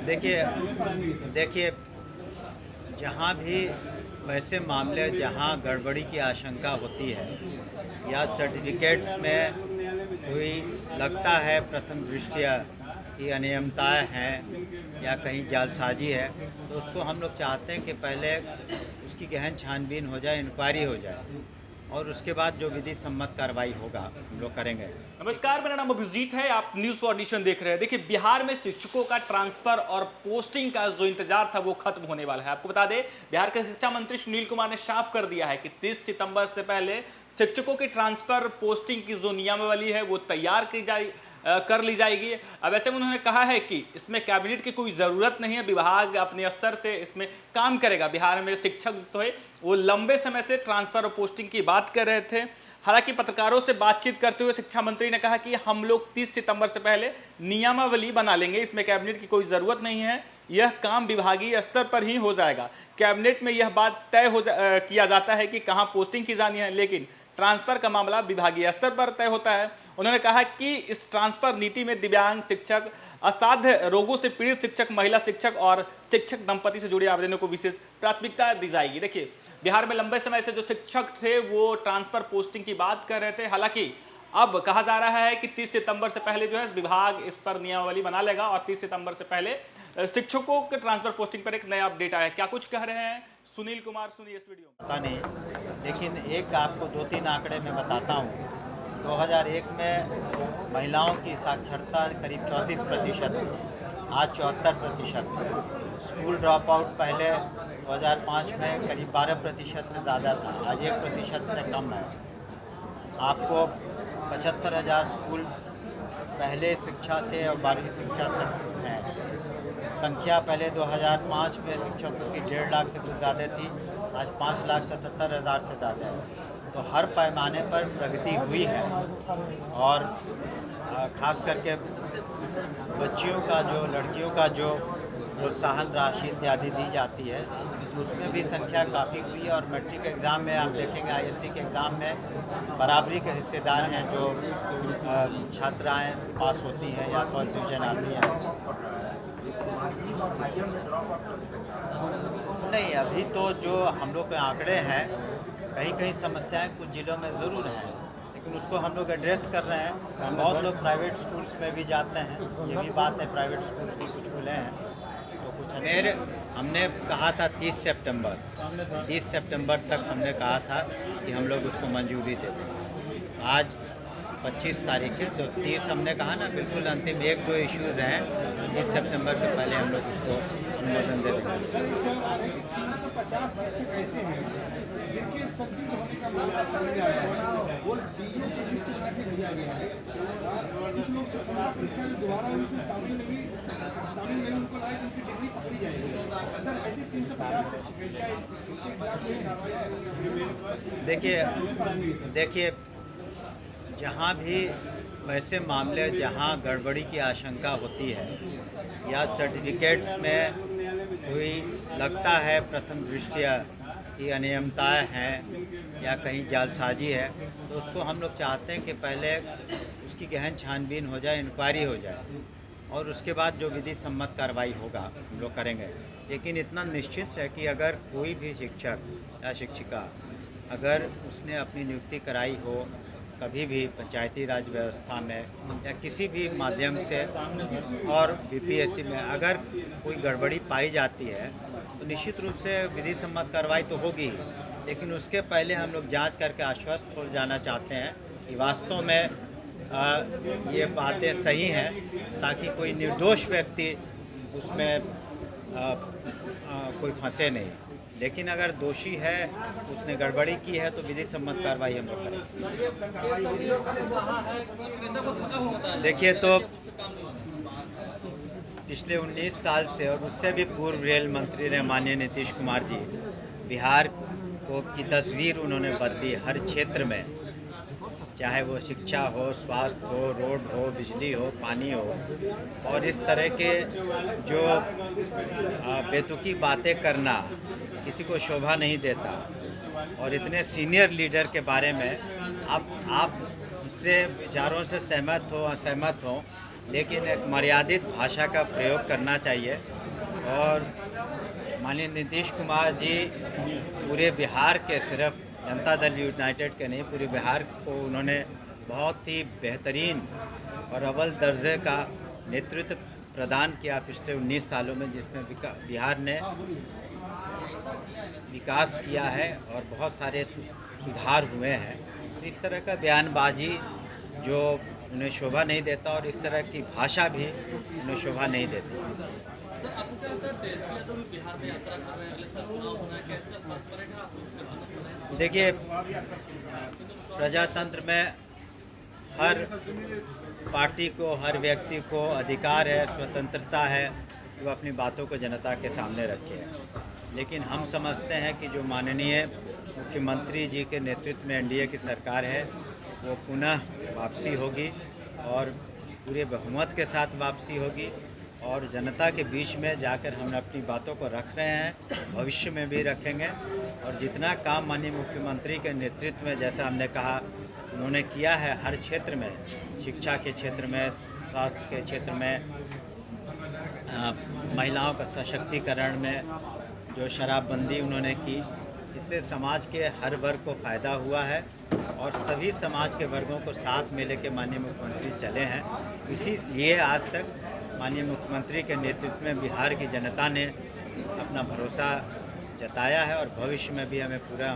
देखिए देखिए जहाँ भी वैसे मामले जहाँ गड़बड़ी की आशंका होती है या सर्टिफिकेट्स में कोई लगता है प्रथम दृष्टया कि अनियमितताएं हैं या कहीं जालसाजी है, तो उसको हम लोग चाहते हैं कि पहले उसकी गहन छानबीन हो जाए, इंक्वायरी हो जाए और उसके बाद जो विधि सम्मत कार्रवाई होगा हम लोग करेंगे। नमस्कार, मेरा नाम अभिजीत है। आप न्यूज फॉर नेशन देख रहे हैं। देखिए, बिहार में शिक्षकों का ट्रांसफर और पोस्टिंग का जो इंतजार था वो खत्म होने वाला है। आपको बता दें, बिहार के शिक्षा मंत्री सुनील कुमार ने साफ कर दिया है कि 30 सितंबर से पहले शिक्षकों की ट्रांसफर पोस्टिंग की जो नियमावली है वो तैयार कर ली जाएगी। अब ऐसे में उन्होंने कहा है कि इसमें कैबिनेट की कोई जरूरत नहीं है, विभाग अपने स्तर से इसमें काम करेगा। बिहार में शिक्षक तो है वो लंबे समय से ट्रांसफर और पोस्टिंग की बात कर रहे थे। हालांकि पत्रकारों से बातचीत करते हुए शिक्षा मंत्री ने कहा कि हम लोग 30 सितंबर से पहले नियमावली बना लेंगे, इसमें कैबिनेट की कोई जरूरत नहीं है, यह काम विभागीय स्तर पर ही हो जाएगा। कैबिनेट में यह बात किया जाता है कि कहां पोस्टिंग की जानी है, लेकिन ट्रांसफर का मामला विभागीय स्तर पर तय होता है। उन्होंने कहा कि इस ट्रांसफर नीति में दिव्यांग शिक्षक, असाध्य रोगों से पीड़ित शिक्षक, महिला शिक्षक और शिक्षक दंपति से जुड़े आवेदनों को विशेष प्राथमिकता दी जाएगी। देखिए, बिहार में लंबे समय से जो शिक्षक थे वो ट्रांसफर पोस्टिंग की बात कर रहे थे। हालांकि अब कहा जा रहा है कि 30 सितंबर से पहले जो है विभाग इस पर नियमावली बना लेगा और 30 सितंबर से पहले शिक्षकों के ट्रांसफर पोस्टिंग पर एक नया अपडेट आया है। क्या कुछ कह रहे हैं सुनील कुमार, सुनिए इस वीडियो में। पता नहीं, लेकिन एक आपको 2-3 आंकड़े मैं बताता हूँ। 2001 में महिलाओं की साक्षरता करीब 34% थी, आज 74%। स्कूल ड्रॉप आउट पहले 2005 में करीब 12% से ज़्यादा था, आज 1% से कम है। आपको 75,000 स्कूल पहले शिक्षा से और 12वीं शिक्षा तक है। संख्या पहले 2005 में शिक्षकों की 1.5 लाख से कुछ ज़्यादा थी, आज 5,77,000 से ज़्यादा है। तो हर पैमाने पर प्रगति हुई है और ख़ास करके बच्चियों का जो लड़कियों का जो प्रोत्साहन राशि इत्यादि दी जाती है उसमें भी संख्या काफ़ी हुई है। और मैट्रिक एग्ज़ाम में आप देखेंगे, आईएससी के एग्ज़ाम में बराबरी के हिस्सेदार हैं जो छात्राएं पास होती हैं या फर्स्ट डिवीजन आती हैं। नहीं, अभी तो जो हम लोग के आंकड़े हैं, कहीं कहीं समस्याएं कुछ जिलों में ज़रूर हैं, लेकिन उसको हम लोग एड्रेस कर रहे हैं। बहुत लोग प्राइवेट स्कूल्स में भी जाते हैं, ये भी बात है, प्राइवेट स्कूल्स भी कुछ खुले हैं। तो कुछ हमने कहा था 30 सितंबर तक हमने कहा था कि हम लोग उसको मंजूरी दे दें। आज 25 तारीख है, तो 30 हमने कहा ना, बिल्कुल अंतिम 1-2 इश्यूज़ हैं, 30 सितंबर से पहले हम लोग उसको अनुमोदन दे देंगे। 350 शिक्षक ऐसे हैं जिनके संदिग्ध होने का मामला सामने आया है, वो डीओ की लिस्ट बना के भेजा गया है। कुछ लोग शिक्षक परीक्षा में दोबारा उसमें शामिल नहीं उनको लाए तो उनकी डिग्री पकड़ी जाएगी। सर, ऐसे 350 शिक्षक हैं, क्या इनके खिलाफ कोई कार्रवाई करेंगे? देखिए जहाँ भी वैसे मामले जहाँ गड़बड़ी की आशंका होती है या सर्टिफिकेट्स में कोई लगता है प्रथम दृष्टया कि अनियमितताएं हैं या कहीं जालसाजी है, तो उसको हम लोग चाहते हैं कि पहले उसकी गहन छानबीन हो जाए, इंक्वायरी हो जाए और उसके बाद जो विधि सम्मत कार्रवाई होगा हम लोग करेंगे। लेकिन इतना निश्चित है कि अगर कोई भी शिक्षक या शिक्षिका अगर उसने अपनी नियुक्ति कराई हो कभी भी पंचायती राज व्यवस्था में या किसी भी माध्यम से और बीपीएससी में अगर कोई गड़बड़ी पाई जाती है तो निश्चित रूप से विधि सम्मत कार्रवाई तो होगी ही, लेकिन उसके पहले हम लोग जांच करके आश्वस्त हो जाना चाहते हैं कि वास्तव में ये बातें सही हैं, ताकि कोई निर्दोष व्यक्ति उसमें कोई फंसे नहीं। लेकिन अगर दोषी है, उसने गड़बड़ी की है, तो विधि सम्मत कार्रवाई हम लोग करेंगे। देखिए, तो पिछले 19 साल से और उससे भी पूर्व रेल मंत्री रहे माननीय नीतीश कुमार जी, बिहार की तस्वीर उन्होंने बदली हर क्षेत्र में, चाहे वो शिक्षा हो, स्वास्थ्य हो, रोड हो, बिजली हो, पानी हो। और इस तरह के जो बेतुकी बातें करना किसी को शोभा नहीं देता। और इतने सीनियर लीडर के बारे में आप से विचारों से सहमत हो असहमत हो, लेकिन एक मर्यादित भाषा का प्रयोग करना चाहिए। और माननीय नीतीश कुमार जी पूरे बिहार के, सिर्फ जनता दल यूनाइटेड के नहीं, पूरे बिहार को उन्होंने बहुत ही बेहतरीन और अव्वल दर्जे का नेतृत्व प्रदान किया पिछले 19 सालों में, जिसमें बिहार ने विकास किया है और बहुत सारे सुधार हुए हैं। इस तरह का बयानबाजी जो उन्हें शोभा नहीं देता और इस तरह की भाषा भी उन्हें शोभा नहीं देती। सर, आपको क्या लगता है देश के तो बिहार में यात्रा कर रहे हैं, अगले साल चुनाव होना है, क्या इसका फर्क पड़ेगा आपको? देखिए, प्रजातंत्र में हर पार्टी को, हर व्यक्ति को अधिकार है, स्वतंत्रता है कि वो अपनी बातों को जनता के सामने रखे। लेकिन हम समझते हैं कि जो माननीय मुख्यमंत्री जी के नेतृत्व में एनडीए की सरकार है, वो पुनः वापसी होगी और पूरे बहुमत के साथ वापसी होगी और जनता के बीच में जाकर हम अपनी बातों को रख रहे हैं, भविष्य में भी रखेंगे। और जितना काम माननीय मुख्यमंत्री के नेतृत्व में, जैसा हमने कहा, उन्होंने किया है हर क्षेत्र में, शिक्षा के क्षेत्र में, स्वास्थ्य के क्षेत्र में, महिलाओं का सशक्तिकरण में, जो शराबबंदी उन्होंने की, इससे समाज के हर वर्ग को फ़ायदा हुआ है और सभी समाज के वर्गों को साथ में लेकर माननीय मुख्यमंत्री चले हैं। इसीलिए आज तक माननीय मुख्यमंत्री के नेतृत्व में बिहार की जनता ने अपना भरोसा जताया है और भविष्य में भी हमें पूरी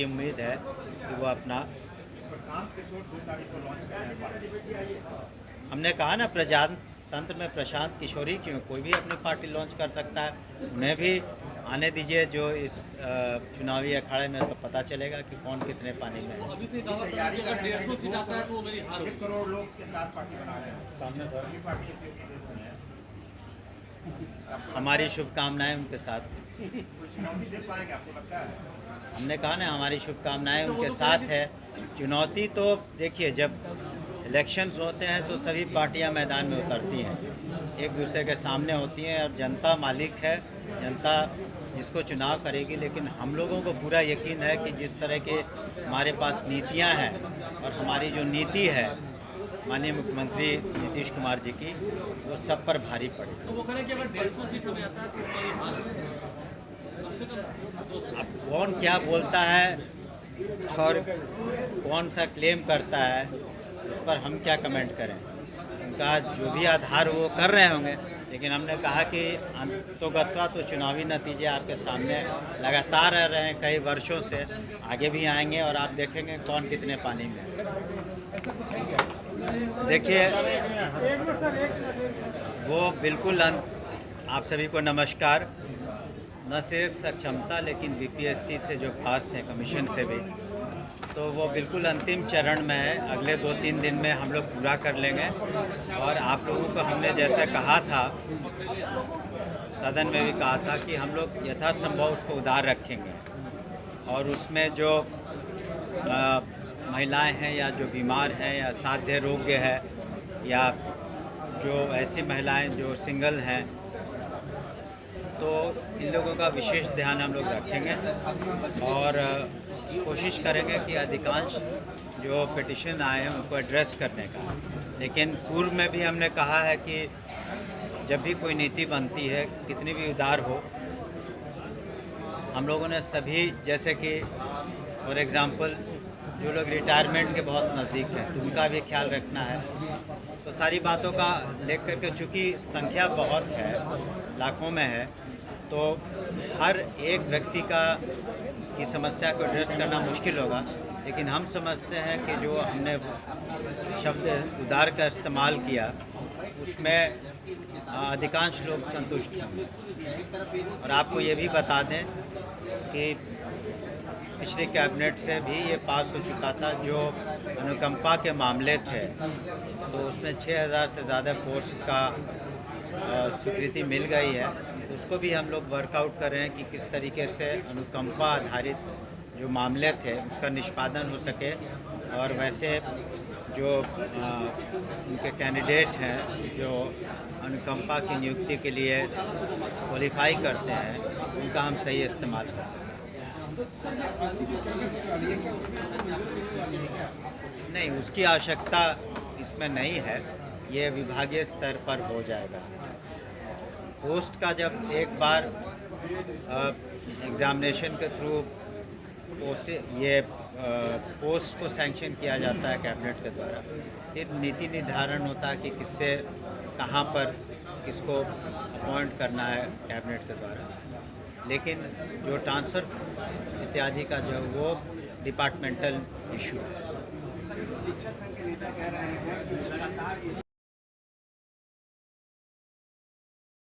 उम्मीद है कि वो अपना, हमने कहा ना, प्रजातंत्र में प्रशांत किशोर ही क्यों, कोई भी अपनी पार्टी लॉन्च कर सकता है। उन्हें भी आने दीजिए, जो इस चुनावी अखाड़े में तो पता चलेगा कि कौन कितने पानी में है। अभी से दावा कर रहे हैं कि अगर 150 सीट आता है तो वो मेरी हार होगी। 1 करोड़ लोग के साथ पार्टी बना रहे हैं। हमारी शुभकामनाएं उनके साथ। चुनौती दे पाएंगे आपको लगता है? हमने कहा ना, हमारी शुभकामनाएं उनके साथ है। चुनौती तो देखिए, जब इलेक्शंस होते हैं तो सभी पार्टियां मैदान में उतरती हैं, एक दूसरे के सामने होती हैं और जनता मालिक है, जनता जिसको चुनाव करेगी। लेकिन हम लोगों को पूरा यकीन है कि जिस तरह के हमारे पास नीतियां हैं और हमारी जो नीति है माननीय मुख्यमंत्री नीतीश कुमार जी की, वो सब पर भारी पड़ेगी। तो वो कह रहे हैं कि अगर 150 सीट हमें आता है तो मेरी हार होगी। कम से कम 200। अब कौन क्या बोलता है और कौन सा क्लेम करता है, उस पर हम क्या कमेंट करें। उनका जो भी आधार वो कर रहे होंगे, लेकिन हमने कहा कि अंततोगत्वा तो चुनावी नतीजे आपके सामने लगातार रह रहे हैं कई वर्षों से, आगे भी आएंगे और आप देखेंगे कौन कितने पानी में है। देखिए, वो बिल्कुल आप सभी को नमस्कार। न सिर्फ सक्षमता लेकिन बीपीएससी से जो पास हैं, कमीशन से भी, तो वो बिल्कुल अंतिम चरण में है। अगले 2-3 दिन में हम लोग पूरा कर लेंगे और आप लोगों को हमने जैसा कहा था, सदन में भी कहा था कि हम लोग यथासंभव उसको उदार रखेंगे और उसमें जो महिलाएं हैं या जो बीमार हैं या साध्य रोग्य है या जो ऐसी महिलाएं जो सिंगल हैं, तो इन लोगों का विशेष ध्यान हम लोग रखेंगे और कोशिश करेंगे कि अधिकांश जो पिटिशन आए हैं उनको एड्रेस करने का। लेकिन पूर्व में भी हमने कहा है कि जब भी कोई नीति बनती है, कितनी भी उदार हो, हम लोगों ने सभी, जैसे कि फॉर एग्ज़ाम्पल जो लोग रिटायरमेंट के बहुत नज़दीक हैं, तो उनका भी ख्याल रखना है। तो सारी बातों का लेकर के, चूँकि संख्या बहुत है, लाखों में है, तो हर एक व्यक्ति की समस्या को एड्रेस करना मुश्किल होगा। लेकिन हम समझते हैं कि जो हमने शब्द उदार का इस्तेमाल किया, उसमें अधिकांश लोग संतुष्ट होंगे। और आपको ये भी बता दें कि पिछले कैबिनेट से भी ये पास हो चुका था, जो अनुकंपा के मामले थे, तो उसमें 6000 से ज़्यादा पोस्ट का स्वीकृति मिल गई है। उसको भी हम लोग वर्कआउट कर रहे हैं कि किस तरीके से अनुकंपा आधारित जो मामले थे उसका निष्पादन हो सके और वैसे जो उनके कैंडिडेट हैं जो अनुकंपा की नियुक्ति के लिए क्वालिफाई करते हैं, उनका हम सही इस्तेमाल कर सकें। नहीं, उसकी आवश्यकता इसमें नहीं है। ये विभागीय स्तर पर हो जाएगा। पोस्ट का जब एक बार एग्ज़ामिनेशन के थ्रू पोस्ट को सैंक्शन किया जाता है कैबिनेट के द्वारा, फिर नीति निर्धारण होता है कि किससे कहाँ पर किसको अपॉइंट करना है कैबिनेट के द्वारा। लेकिन जो ट्रांसफ़र इत्यादि का जो वो डिपार्टमेंटल इशू है। शिक्षक संघ के नेता कह रहे हैं कि लगातार